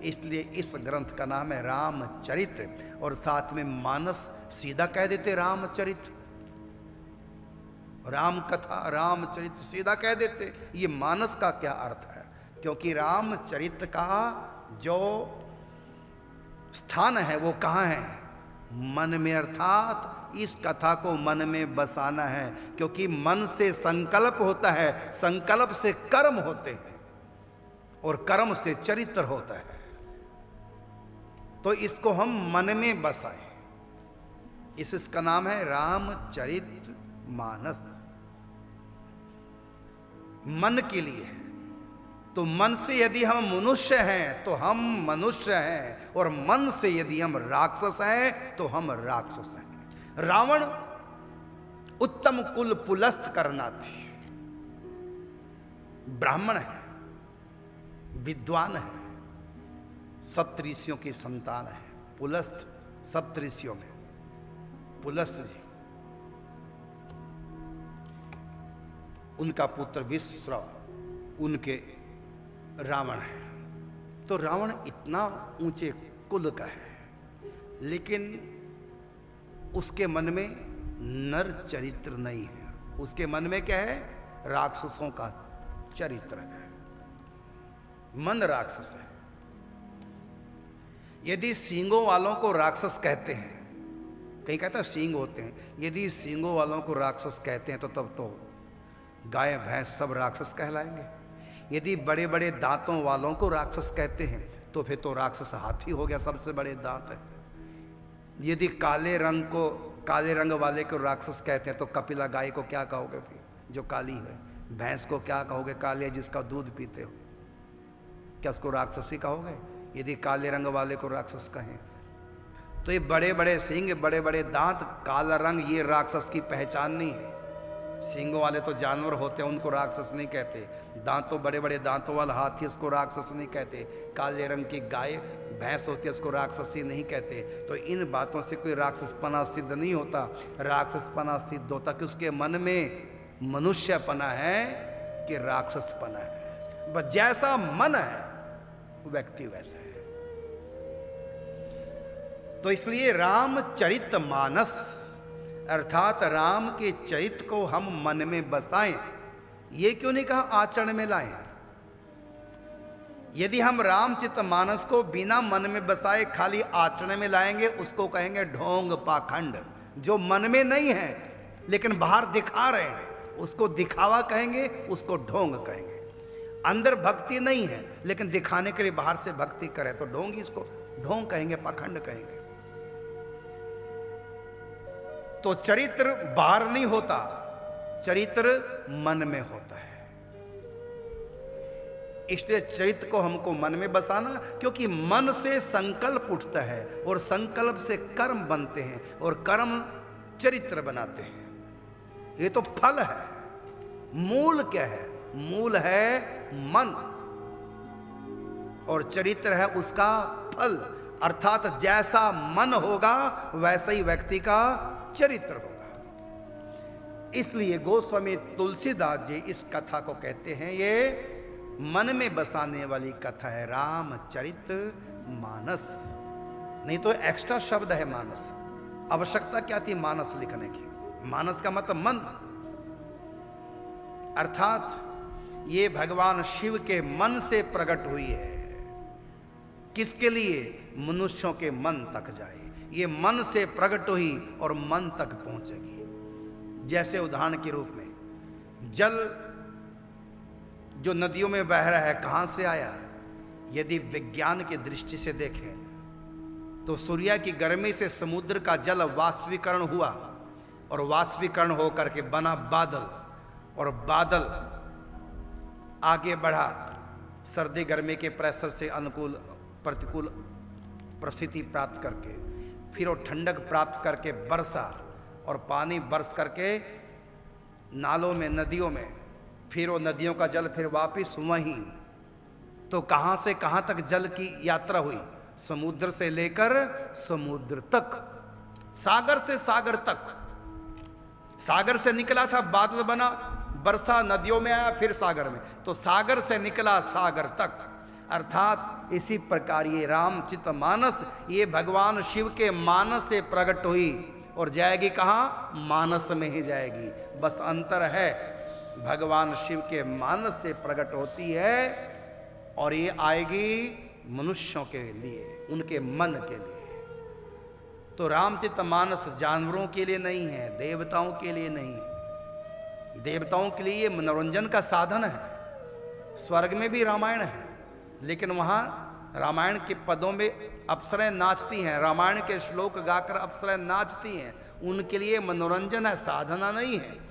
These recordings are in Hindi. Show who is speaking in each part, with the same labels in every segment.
Speaker 1: इसलिए इस ग्रंथ का नाम है रामचरित, और साथ में मानस सीधा कह देते रामचरित, राम कथा रामचरित सीधा कह देते। ये मानस का क्या अर्थ है? क्योंकि रामचरित का जो स्थान है वो कहाँ है? मन में, अर्थात इस कथा को मन में बसाना है, क्योंकि मन से संकल्प होता है, संकल्प से कर्म होते हैं और कर्म से चरित्र होता है। तो इसको हम मन में बसाएं, इसका नाम है रामचरित मानस। मन के लिए है। तो मन से यदि हम मनुष्य हैं तो हम मनुष्य हैं, और मन से यदि हम राक्षस हैं तो हम राक्षस हैं। रावण उत्तम कुल पुलस्त करना थी, ब्राह्मण है, विद्वान है, सप्तऋषियों की संतान है। पुलस्त सप्तऋषियों में पुलस्त जी, उनका पुत्र विश्रव उनके रावण है। तो रावण इतना ऊंचे कुल का है, लेकिन उसके मन में नर चरित्र नहीं है। उसके मन में क्या है? राक्षसों का चरित्र है, मन राक्षस है। यदि सींगों वालों को राक्षस कहते हैं, कहीं कहता है सींग होते हैं, यदि सींगों वालों को राक्षस कहते हैं तो तब तो गाय भैंस सब राक्षस कहलाएंगे। यदि बड़े बड़े दांतों वालों को राक्षस कहते हैं तो फिर तो राक्षस हाथी हो गया, सबसे बड़े दांत है। यदि काले रंग वाले को राक्षस कहते हैं तो कपिला गाय को क्या कहोगे फिर, जो काली है? भैंस को क्या कहोगे? काले जिसका दूध पीते हो, क्या उसको राक्षस ही कहोगे? यदि काले रंग वाले को राक्षस कहें तो ये बड़े बड़े सींग, बड़े बड़े दांत, काला रंग, ये राक्षस की पहचान नहीं है। सींगों वाले तो जानवर होते हैं, उनको राक्षस नहीं कहते। दांतों, बड़े बड़े दांतों वाला हाथी, उसको राक्षस नहीं कहते। काले रंग की गाय भैंस होती है, उसको राक्षसी नहीं कहते। तो इन बातों से कोई राक्षसपना सिद्ध नहीं होता। राक्षसपना सिद्ध होता कि उसके मन में मनुष्यपना है कि राक्षसपना है। बस जैसा मन है व्यक्ति वैसा है। तो इसलिए रामचरित मानस, अर्थात राम के चरित्र को हम मन में बसाएं। ये क्यों नहीं कहा आचरण में लाएं? यदि हम रामचरित मानस को बिना मन में बसाए खाली आचरण में लाएंगे, उसको कहेंगे ढोंग पाखंड। जो मन में नहीं है लेकिन बाहर दिखा रहे हैं, उसको दिखावा कहेंगे, उसको ढोंग कहेंगे। अंदर भक्ति नहीं है लेकिन दिखाने के लिए बाहर से भक्ति करे तो ढोंगी, इसको ढोंग कहेंगे, पाखंड कहेंगे। तो चरित्र बाहर नहीं होता, चरित्र मन में होता है। इसलिए चरित्र को हमको मन में बसाना, क्योंकि मन से संकल्प उठता है और संकल्प से कर्म बनते हैं और कर्म चरित्र बनाते हैं। ये तो फल है। मूल क्या है? मूल है मन, और चरित्र है उसका फल। अर्थात जैसा मन होगा वैसा ही व्यक्ति का चरित्र होगा। इसलिए गोस्वामी तुलसीदास जी इस कथा को कहते हैं ये मन में बसाने वाली कथा है, रामचरित मानस। नहीं तो एक्स्ट्रा शब्द है मानस। आवश्यकता क्या थी मानस लिखने की? मानस का मतलब मन, अर्थात ये भगवान शिव के मन से प्रकट हुई है। किसके लिए? मनुष्यों के मन तक जाए। ये मन से प्रकट हुई और मन तक पहुंचेगी। जैसे उदाहरण के रूप में जल जो नदियों में बह रहा है, कहां से आया? यदि विज्ञान की दृष्टि से देखें तो सूर्य की गर्मी से समुद्र का जल वाष्पीकरण हुआ, और वाष्पीकरण होकर के बना बादल, और बादल आगे बढ़ा सर्दी गर्मी के प्रेशर से अनुकूल प्रतिकूल परिस्थिति प्राप्त करके, फिर वो ठंडक प्राप्त करके बरसा, और पानी बरस करके नालों में, नदियों में, फिर वो नदियों का जल फिर वापिस वहीं। तो कहां से कहां तक जल की यात्रा हुई? समुद्र से लेकर समुद्र तक, सागर से सागर तक। सागर से निकला था, बादल बना, बरसा, नदियों में आया, फिर सागर में। तो सागर से निकला सागर तक। अर्थात इसी प्रकार ये रामचित मानस, ये भगवान शिव के मानस से प्रकट हुई और जाएगी कहाँ? मानस में ही जाएगी। बस अंतर है, भगवान शिव के मानस से प्रकट होती है और ये आएगी मनुष्यों के लिए, उनके मन के लिए। तो रामचित मानस जानवरों के लिए नहीं है, देवताओं के लिए नहीं। देवताओं के लिए ये मनोरंजन का साधन है। स्वर्ग में भी रामायण है, लेकिन वहाँ रामायण के पदों में अप्सराएं नाचती हैं, रामायण के श्लोक गाकर अप्सराएं नाचती हैं। उनके लिए मनोरंजन है, साधना नहीं है।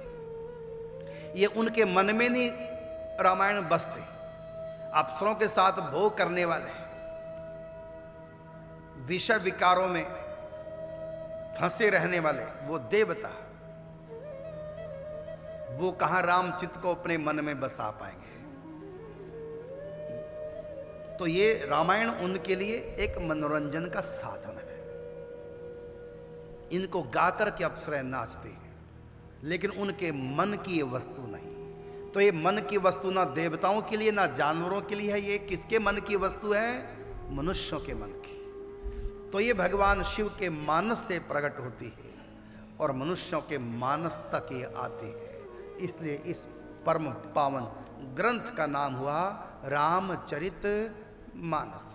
Speaker 1: ये उनके मन में नहीं रामायण बसते। अप्सरों के साथ भोग करने वाले, विषय विकारों में फंसे रहने वाले वो देवता, वो कहां रामचित को अपने मन में बसा पाएंगे। तो ये रामायण उनके लिए एक मनोरंजन का साधन है। इनको गाकर के अप्सराएं नाचते हैं, लेकिन उनके मन की ये वस्तु नहीं। तो ये मन की वस्तु ना देवताओं के लिए ना जानवरों के लिए है। ये किसके मन की वस्तु है? मनुष्यों के मन की। तो ये भगवान शिव के मानस से प्रकट होती है और मनुष्यों के मानस तक ये आती है। इसलिए इस परम पावन ग्रंथ का नाम हुआ रामचरित मानस।